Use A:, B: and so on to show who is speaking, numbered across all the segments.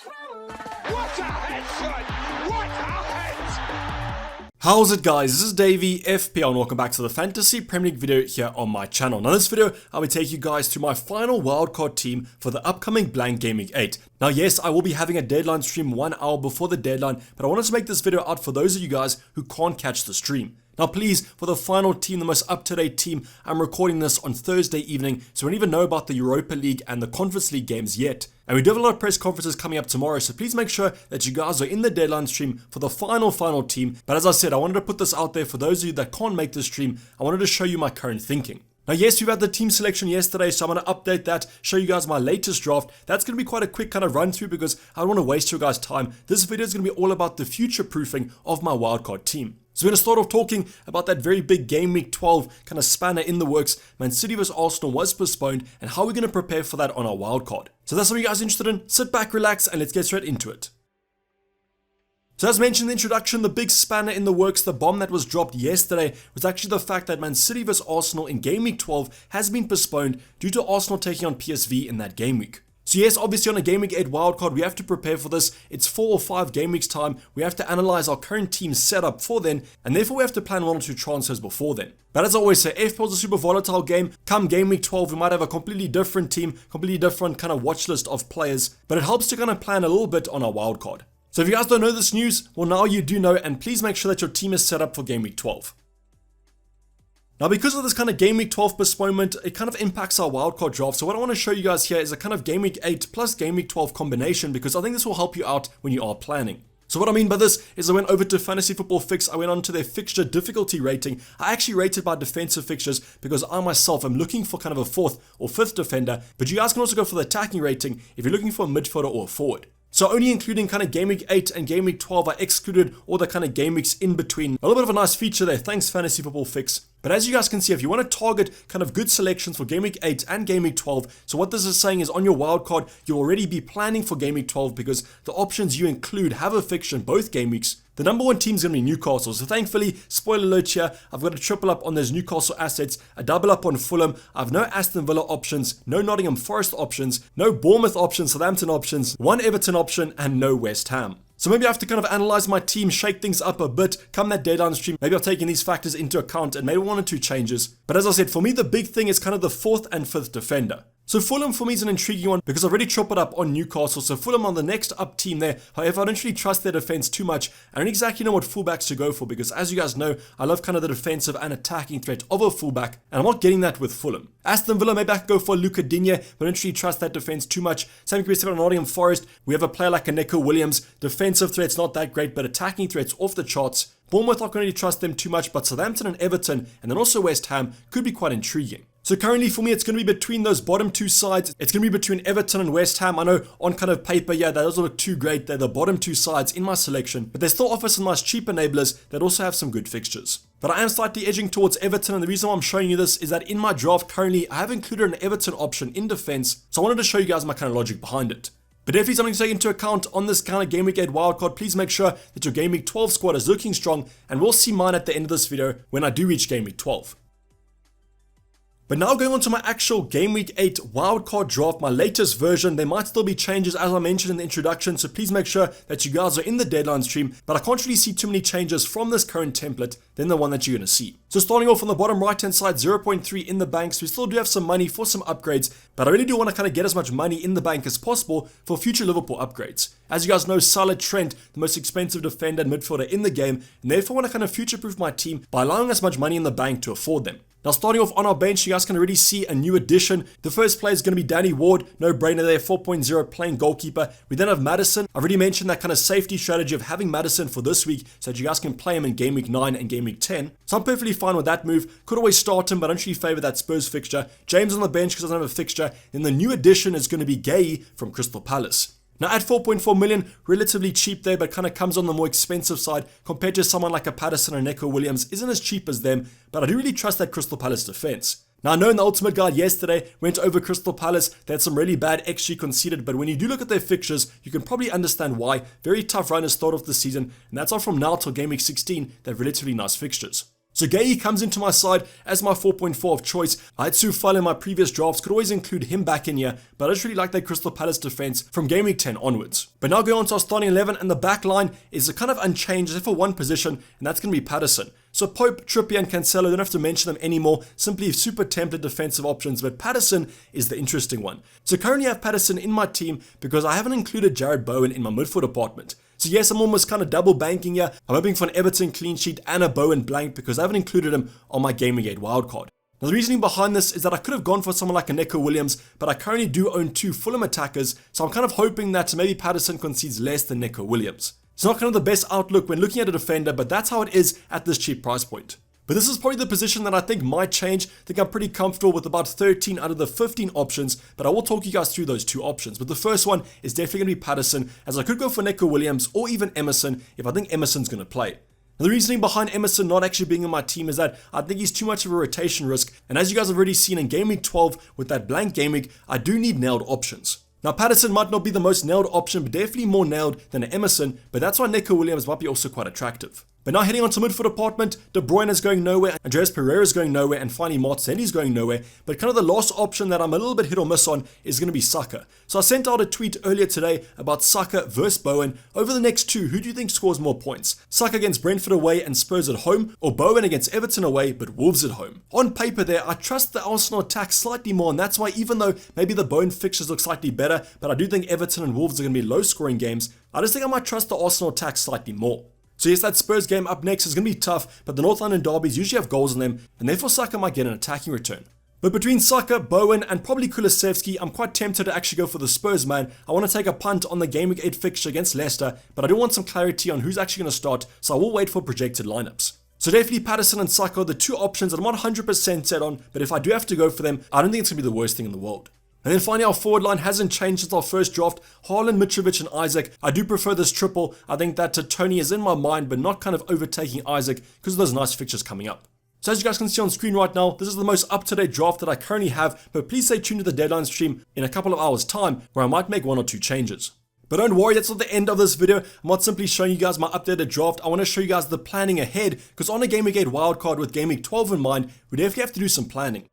A: What a headshot! What a head!
B: How's it, guys? This is Dayvy, FPL, and welcome back to the Fantasy Premier League video here on my channel. Now in this video, I will take you guys to my final wildcard team for the upcoming Blank Gaming 8. Now yes, I will be having a deadline stream 1 hour before the deadline, but I wanted to make this video out for those of you guys who can't catch the stream. Now please, for the final team, the most up-to-date team, I'm recording this on Thursday evening, so we don't even know about the Europa League and the Conference League games yet. And we do have a lot of press conferences coming up tomorrow, so please make sure that you guys are in the deadline stream for the final team. But as I said, I wanted to put this out there for those of you that can't make the stream. I wanted to show you my current thinking. Now yes, we've had the team selection yesterday, so I'm going to update that, show you guys my latest draft. That's going to be quite a quick kind of run through because I don't want to waste your guys' time. This video is going to be all about the future proofing of my wildcard team. So we're going to start off talking about that very big game week 12 kind of spanner in the works. Man City vs Arsenal was postponed, and how we're going to prepare for that on our wildcard. So that's what you guys are interested in. Sit back, relax, and let's get straight into it. So as mentioned in the introduction, the big spanner in the works, the bomb that was dropped yesterday, was actually the fact that Man City vs Arsenal in game week 12 has been postponed due to Arsenal taking on PSV in that game week. So yes, obviously on a Game Week 8 wildcard, we have to prepare for this. It's 4 or 5 game weeks time. We have to analyze our current team setup for then, and therefore we have to plan 1 or 2 transfers before then. But as I always say, FPL is a super volatile game. Come Game Week 12, we might have a completely different team, completely different kind of watch list of players, but it helps to kind of plan a little bit on our wildcard. So if you guys don't know this news, well now you do know, and please make sure that your team is set up for Game Week 12. Now because of this kind of Game Week 12 postponement, it kind of impacts our wildcard draft. So what I want to show you guys here is a kind of Game Week 8 plus Game Week 12 combination, because I think this will help you out when you are planning. So what I mean by this is I went over to Fantasy Football Fix, I went on to their fixture difficulty rating. I actually rated by defensive fixtures because I myself am looking for kind of a 4th or 5th defender, but you guys can also go for the attacking rating if you're looking for a midfielder or a forward. So only including kind of Game Week 8 and Game Week 12, I excluded all the kind of game weeks in between. A little bit of a nice feature there, thanks Fantasy Football Fix. But as you guys can see, if you want to target kind of good selections for Game Week 8 and Game Week 12, so what this is saying is on your wildcard, you'll already be planning for Game Week 12 because the options you include have a fixture in both game weeks. The number 1 team is going to be Newcastle, so thankfully, spoiler alert here, I've got a triple up on those Newcastle assets, a double up on Fulham, I've no Aston Villa options, no Nottingham Forest options, no Bournemouth options, Southampton options, 1 Everton option, and no West Ham. So maybe I have to kind of analyze my team, shake things up a bit, come that deadline stream, maybe I've taken these factors into account and made 1 or 2 changes. But as I said, for me the big thing is kind of the 4th and 5th defender. So Fulham for me is an intriguing one because I've already tripled up on Newcastle, so Fulham on the next up team there. However, I don't really trust their defense too much. I don't exactly know what fullbacks to go for because as you guys know, I love kind of the defensive and attacking threat of a fullback, and I'm not getting that with Fulham. Aston Villa, maybe I could go for Luca Digne, but I don't really trust that defense too much. Same can be said on Nottingham Forest. We have a player like a Neco Williams. Defensive threat's not that great, but attacking threat's off the charts. Bournemouth, I can't really trust them too much, but Southampton and Everton, and then also West Ham, could be quite intriguing. So currently for me, it's going to be between those bottom 2 sides. It's going to be between Everton and West Ham. I know on kind of paper, yeah, that doesn't look too great. They're the bottom 2 sides in my selection, but they still offer some nice cheap enablers that also have some good fixtures. But I am slightly edging towards Everton, and the reason why I'm showing you this is that in my draft currently, I have included an Everton option in defense, so I wanted to show you guys my kind of logic behind it. But definitely something to take into account on this kind of Game Week 8 wildcard. Please make sure that your Game Week 12 squad is looking strong, and we'll see mine at the end of this video when I do reach Game Week 12. But now going on to my actual Game Week 8 wildcard draft, my latest version. There might still be changes as I mentioned in the introduction, so please make sure that you guys are in the deadline stream, but I can't really see too many changes from this current template than the one that you're going to see. So starting off on the bottom right hand side, 0.3 in the bank, so we still do have some money for some upgrades, but I really do want to kind of get as much money in the bank as possible for future Liverpool upgrades. As you guys know, Salah, Trent, the most expensive defender and midfielder in the game, and therefore want to kind of future-proof my team by allowing us much money in the bank to afford them. Now starting off on our bench, you guys can already see a new addition. The first player is going to be Danny Ward, no brainer there, 4.0 playing goalkeeper. We then have Maddison. I've already mentioned that kind of safety strategy of having Maddison for this week so that you guys can play him in Game Week 9 and Game Week 10. So I'm perfectly fine with that move. Could always start him, but I don't really favour that Spurs fixture. James on the bench because I don't have a fixture. Then the new addition is going to be Gay from Crystal Palace. Now at 4.4 million, relatively cheap there, but kind of comes on the more expensive side compared to someone like a Patterson or Neco Williams. Isn't as cheap as them, but I do really trust that Crystal Palace defense. Now I know in the Ultimate Guide yesterday, went over Crystal Palace, they had some really bad XG conceded, but when you do look at their fixtures, you can probably understand why. Very tough run to start off the season, and that's all from now till Game Week 16, they have relatively nice fixtures. So Gay comes into my side as my 4.4 of choice. I had Sufal in my previous drafts, could always include him back in here, but I just really like that Crystal Palace defense from Game Week 10 onwards. But now going on to our starting 11, and the back line is kind of unchanged except for one position, and that's going to be Patterson. So Pope, Trippier and Cancelo, don't have to mention them anymore, simply super template defensive options, but Patterson is the interesting one. So currently I have Patterson in my team because I haven't included Jared Bowen in my midfield department. So yes, I'm almost kind of double banking here. I'm hoping for an Everton clean sheet and a Bowen blank because I haven't included him on my GW8 wildcard. Now the reasoning behind this is that I could have gone for someone like a Neco Williams, but I currently do own 2 Fulham attackers, so I'm kind of hoping that maybe Patterson concedes less than Neco Williams. It's not kind of the best outlook when looking at a defender, but that's how it is at this cheap price point. But this is probably the position that I think might change. I think I'm pretty comfortable with about 13 out of the 15 options, but I will talk you guys through those 2 options. But the first one is definitely going to be Patterson, as I could go for Neco Williams or even Emerson if I think Emerson's going to play. Now the reasoning behind Emerson not actually being in my team is that I think he's too much of a rotation risk, and as you guys have already seen in Game Week 12 with that blank game week, I do need nailed options. Now Patterson might not be the most nailed option, but definitely more nailed than Emerson, but that's why Neco Williams might be also quite attractive. But now heading on to midfield department, De Bruyne is going nowhere, Andreas Pereira is going nowhere, and finally Martinelli is going nowhere. But kind of the last option that I'm a little bit hit or miss on is going to be Saka. So I sent out a tweet earlier today about Saka versus Bowen. Over the next 2, who do you think scores more points? Saka against Brentford away and Spurs at home, or Bowen against Everton away but Wolves at home? On paper there, I trust the Arsenal attack slightly more, and that's why even though maybe the Bowen fixtures look slightly better, but I do think Everton and Wolves are going to be low scoring games, I just think I might trust the Arsenal attack slightly more. So yes, that Spurs game up next is going to be tough, but the North London derbies usually have goals in them, and therefore Saka might get an attacking return. But between Saka, Bowen, and probably Kulusevski, I'm quite tempted to actually go for the Spurs man. I want to take a punt on the Game Week 8 fixture against Leicester, but I do want some clarity on who's actually going to start, so I will wait for projected lineups. So definitely Patterson and Saka are the 2 options that I'm not 100% set on, but if I do have to go for them, I don't think it's going to be the worst thing in the world. And then finally, our forward line hasn't changed since our first draft. Haaland, Mitrovic, and Isaac. I do prefer this triple. I think that Tony is in my mind, but not kind of overtaking Isaac because of those nice fixtures coming up. So as you guys can see on screen right now, this is the most up-to-date draft that I currently have, but please stay tuned to the deadline stream in a couple of hours' time where I might make 1 or 2 changes. But don't worry, that's not the end of this video. I'm not simply showing you guys my updated draft. I want to show you guys the planning ahead, because on a Game Week 8 wildcard with Game Week 12 in mind, we definitely have to do some planning.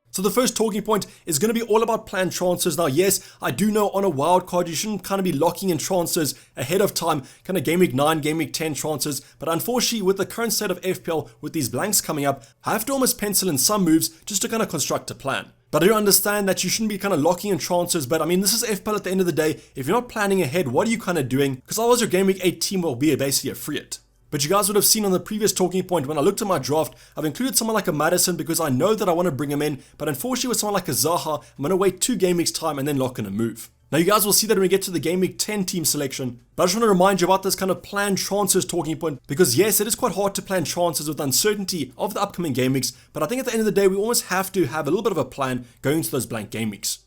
B: So the first talking point is going to be all about planned transfers. Now, yes, I do know on a wild card, you shouldn't kind of be locking in transfers ahead of time, kind of Game Week 9, Game Week 10 transfers. But unfortunately, with the current state of FPL, with these blanks coming up, I have to almost pencil in some moves just to kind of construct a plan. But I do understand that you shouldn't be kind of locking in transfers, but I mean, this is FPL at the end of the day. If you're not planning ahead, what are you kind of doing? Because otherwise your Game Week 8 team will be basically a free hit. But you guys would have seen on the previous talking point when I looked at my draft, I've included someone like a Madison because I know that I want to bring him in, but unfortunately with someone like a Zaha, I'm going to wait 2 game weeks time and then lock in a move. Now you guys will see that when we get to the Game Week 10 team selection, but I just want to remind you about this kind of planned transfers talking point, because yes, it is quite hard to plan transfers with uncertainty of the upcoming game weeks, but I think at the end of the day, we almost have to have a little bit of a plan going into those blank game weeks.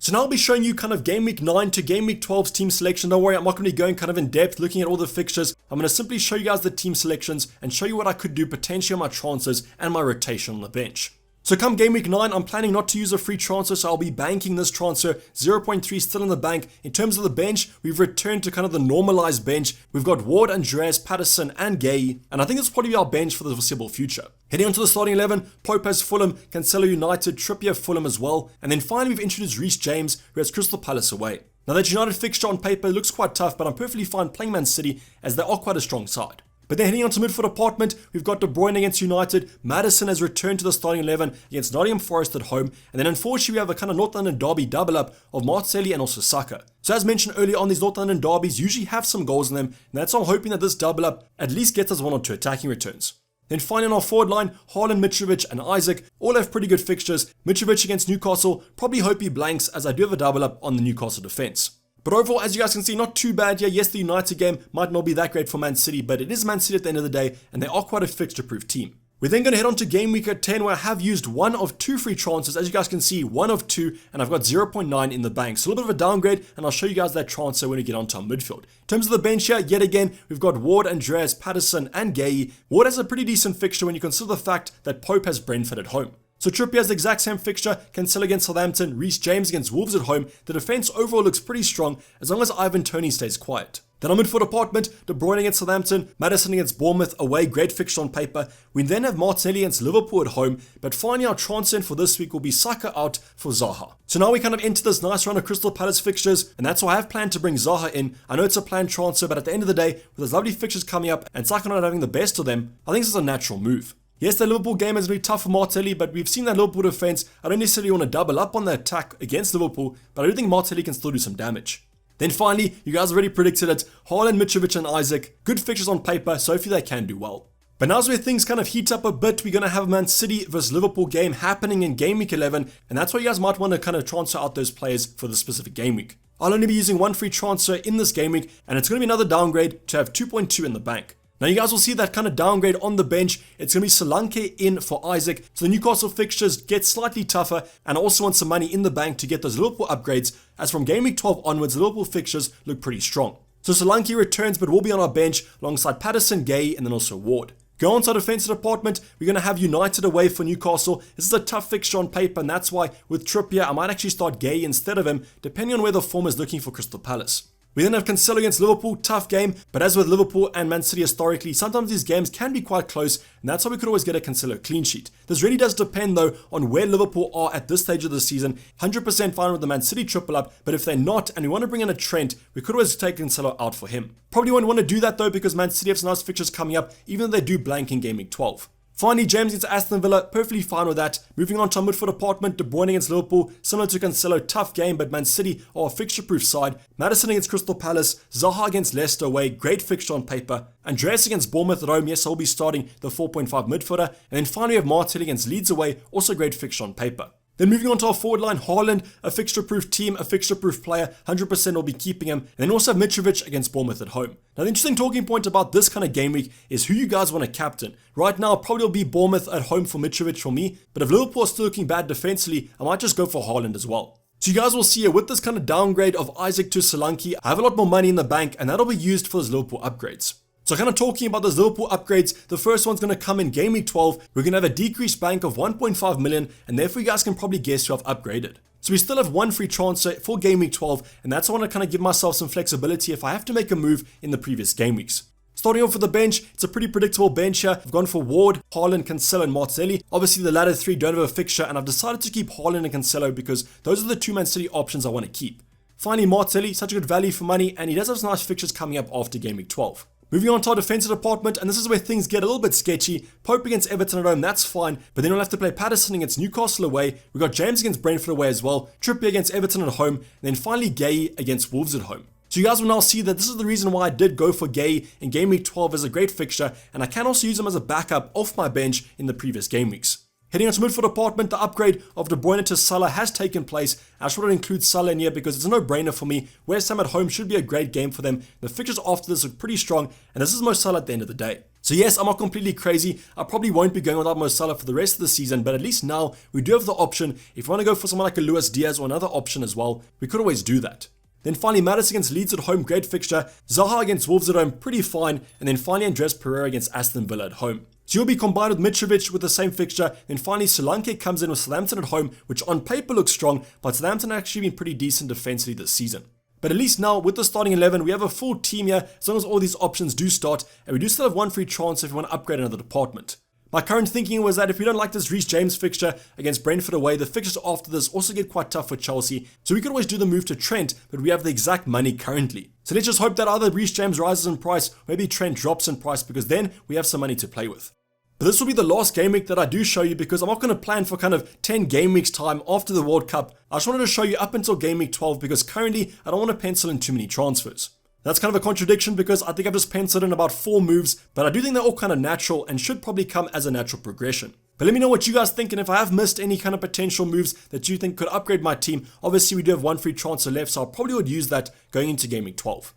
B: So now I'll be showing you kind of Game Week 9 to Game Week 12's team selection. Don't worry, I'm not going to be going kind of in depth looking at all the fixtures. I'm going to simply show you guys the team selections and show you what I could do potentially on my transfers and my rotation on the bench. So come Game Week 9, I'm planning not to use a free transfer, so I'll be banking this transfer. 0.3 still in the bank. In terms of the bench, we've returned to kind of the normalized bench. We've got Ward, Andreas, Patterson, and Gay, and I think this will probably be our bench for the foreseeable future. Heading on to the starting 11, Pope has Fulham, Cancelo United, Trippier Fulham as well, and then finally we've introduced Reece James, who has Crystal Palace away. Now that United fixture on paper looks quite tough, but I'm perfectly fine playing Man City as they are quite a strong side. But then heading on to midfield department, we've got De Bruyne against United, Madison has returned to the starting 11 against Nottingham Forest at home, and then unfortunately we have a kind of North London derby double up of Martinelli and also Saka. So as mentioned earlier on, these North London derbies usually have some goals in them, and that's why I'm hoping that this double up at least gets us 1 or 2 attacking returns. Then finally on our forward line, Haaland, Mitrovic and Isaac all have pretty good fixtures. Mitrovic against Newcastle, probably hope he blanks as I do have a double up on the Newcastle defense. But overall, as you guys can see, not too bad here. Yes, the United game might not be that great for Man City, but it is Man City at the end of the day, and they are quite a fixture-proof team. We're then going to head on to Game Week 10, where I have used 1 of 2 free transfers. As you guys can see, 1 of 2, and I've got 0.9 in the bank. So a little bit of a downgrade, and I'll show you guys that transfer when we get onto our midfield. In terms of the bench here, yet again, we've got Ward, Andreas, Patterson, and Gay. Ward has a pretty decent fixture when you consider the fact that Pope has Brentford at home. So Trippier has the exact same fixture, Cancelo against Southampton, Reece James against Wolves at home. The defense overall looks pretty strong as long as Ivan Toney stays quiet. Then our midfield department, De Bruyne against Southampton, Maddison against Bournemouth away, great fixture on paper. We then have Martinelli against Liverpool at home, but finally our transfer for this week will be Saka out for Zaha. So now we kind of enter this nice round of Crystal Palace fixtures, and that's why I have planned to bring Zaha in. I know it's a planned transfer, but at the end of the day, with those lovely fixtures coming up and Saka not having the best of them, I think this is a natural move. Yes, the Liverpool game is going to be tough for Martinelli, but we've seen that Liverpool defense. I don't necessarily want to double up on the attack against Liverpool, but I do think Martinelli can still do some damage. Then finally, you guys already predicted it, Haaland, Mitrovic and Isaac, good fixtures on paper, so hopefully they can do well. But now's where things kind of heat up a bit. We're going to have Man City versus Liverpool game happening in game week 11, and that's why you guys might want to kind of transfer out those players for the specific game week. I'll only be using one free transfer in this game week, and it's going to be another downgrade to have 2.2 in the bank. Now you guys will see that kind of downgrade on the bench. It's going to be Solanke in for Isaac. So the Newcastle fixtures get slightly tougher, and I also want some money in the bank to get those Liverpool upgrades, as from game week 12 onwards, the Liverpool fixtures look pretty strong. So Solanke returns, but will be on our bench alongside Patterson, Gay, and then also Ward. Go on to our defensive department, we're going to have United away for Newcastle. This is a tough fixture on paper, and that's why with Trippier, I might actually start Gay instead of him, depending on where the form is looking for Crystal Palace. We then have Cancelo against Liverpool, tough game, but as with Liverpool and Man City historically, sometimes these games can be quite close, and that's why we could always get a Cancelo clean sheet. This really does depend though on where Liverpool are at this stage of the season. 100% fine with the Man City triple up, but if they're not and we want to bring in a Trent, we could always take Cancelo out for him. Probably won't want to do that though because Man City have some nice fixtures coming up, even though they do blank in game week 12. Finally, James against Aston Villa, perfectly fine with that. Moving on to our midfield department, De Bruyne against Liverpool, similar to Cancelo, tough game, but Man City are a fixture-proof side. Maddison against Crystal Palace, Zaha against Leicester away, great fixture on paper. Andreas against Bournemouth at home, yes, I'll be starting the 4.5 midfielder. And then finally we have Martinelli against Leeds away, also great fixture on paper. Then moving on to our forward line, Haaland, a fixture-proof team, a fixture-proof player, 100% will be keeping him. And then also have Mitrovic against Bournemouth at home. Now the interesting talking point about this kind of game week is who you guys want to captain. Right now, probably will be Bournemouth at home for Mitrovic for me, but if Liverpool are still looking bad defensively, I might just go for Haaland as well. So you guys will see here, with this kind of downgrade of Isaac to Solanke, I have a lot more money in the bank, and that'll be used for those Liverpool upgrades. So kind of talking about those Liverpool upgrades, the first one's going to come in game week 12. We're going to have a decreased bank of 1.5 million, and therefore you guys can probably guess who I've upgraded. So we still have one free transfer for game week 12, and that's why I want to kind of give myself some flexibility if I have to make a move in the previous game weeks. Starting off with the bench, it's a pretty predictable bench here. I've gone for Ward, Haaland, Cancelo, and Martinelli. Obviously the latter three don't have a fixture, and I've decided to keep Haaland and Cancelo because those are the two Man City options I want to keep. Finally, Martinelli, such a good value for money, and he does have some nice fixtures coming up after game week 12. Moving on to our defensive department, and this is where things get a little bit sketchy. Pope against Everton at home, that's fine, but then we'll have to play Patterson against Newcastle away. We've got James against Brentford away as well, Trippier against Everton at home, and then finally Gay against Wolves at home. So you guys will now see that this is the reason why I did go for Gay in game week 12 as a great fixture, and I can also use him as a backup off my bench in the previous game weeks. Heading on to midfield department, the upgrade of De Bruyne to Salah has taken place. I just want to include Salah in here because it's a no-brainer for me. West Ham at home should be a great game for them. The fixtures after this are pretty strong, and this is Mo Salah at the end of the day. So yes, I'm not completely crazy. I probably won't be going without Mo Salah for the rest of the season, but at least now we do have the option. If you want to go for someone like a Luis Diaz or another option as well, we could always do that. Then finally, Maddison against Leeds at home, great fixture. Zaha against Wolves at home, pretty fine. And then finally, Andres Pereira against Aston Villa at home. So you'll be combined with Mitrovic with the same fixture. Then finally, Solanke comes in with Southampton at home, which on paper looks strong, but Southampton have actually been pretty decent defensively this season. But at least now, with the starting 11, we have a full team here, as long as all these options do start, and we do still have one free transfer if we want to upgrade another department. My current thinking was that if we don't like this Reece James fixture against Brentford away, the fixtures after this also get quite tough for Chelsea, so we could always do the move to Trent, but we have the exact money currently. So let's just hope that either Reece James rises in price, or maybe Trent drops in price, because then we have some money to play with. But this will be the last game week that I do show you, because I'm not going to plan for kind of 10 game weeks time after the World Cup. I just wanted to show you up until game week 12, because currently I don't want to pencil in too many transfers. That's kind of a contradiction because I think I've just penciled in about 4 moves, but I do think they're all kind of natural and should probably come as a natural progression. But let me know what you guys think, and if I have missed any kind of potential moves that you think could upgrade my team. Obviously we do have one free transfer left, so I probably would use that going into game week 12.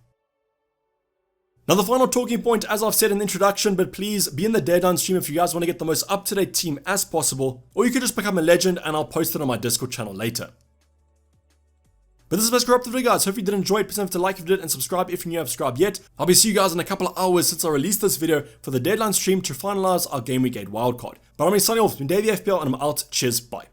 B: Now the final talking point, as I've said in the introduction, but please be in the deadline stream if you guys want to get the most up-to-date team as possible, or you could just become a legend and I'll post it on my Discord channel later. But this is the best video, guys. Hope you did enjoy it. Please don't forget to like if you did and subscribe if you haven't subscribed yet. I'll be seeing you guys in a couple of hours since I released this video for the deadline stream to finalize our Game Week 8 wildcard. But I'm signing off. It's been Dayvy FPL and I'm out. Cheers. Bye.